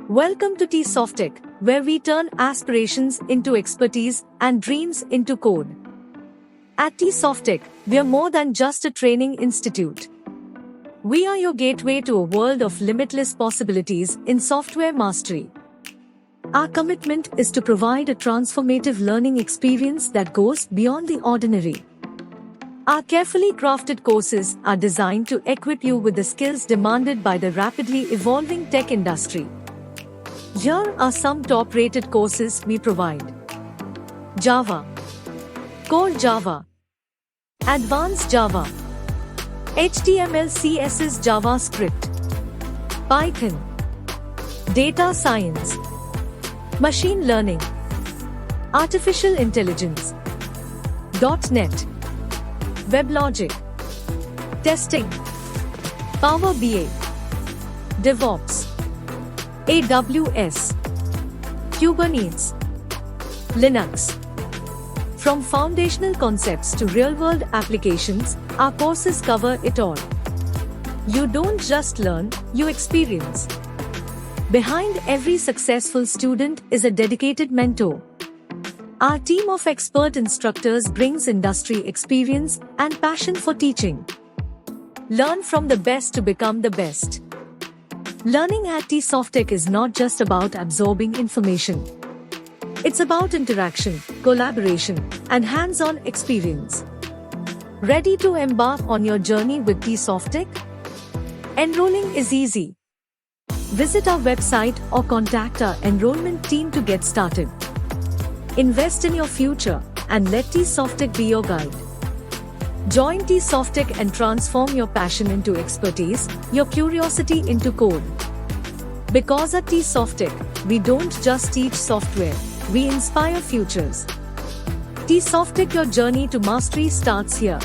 Welcome to Tsofttech, where we turn aspirations into expertise and dreams into code. At Tsofttech, we are more than just a training institute. We are your gateway to a world of limitless possibilities in software mastery. Our commitment is to provide a transformative learning experience that goes beyond the ordinary. Our carefully crafted courses are designed to equip you with the skills demanded by the rapidly evolving tech industry. Here are some top-rated courses we provide. Java, Core Java, Advanced Java, HTML CSS JavaScript, Python, Data Science, Machine Learning, Artificial Intelligence, .NET, WebLogic, Testing, Power BI, DevOps, AWS, Kubernetes, Linux. From foundational concepts to real-world applications, our courses cover it all. You don't just learn, you experience. Behind every successful student is a dedicated mentor. Our team of expert instructors brings industry experience and passion for teaching. Learn from the best to become the best. Learning at Tsofttech is not just about absorbing information. It's about interaction, collaboration, and hands-on experience. Ready to embark on your journey with Tsofttech? Enrolling is easy. Visit our website or contact our enrollment team to get started. Invest in your future and let Tsofttech be your guide. Join Tsofttech and transform your passion into expertise, your curiosity into code. Because at Tsofttech, we don't just teach software, we inspire futures. Tsofttech, your journey to mastery starts here.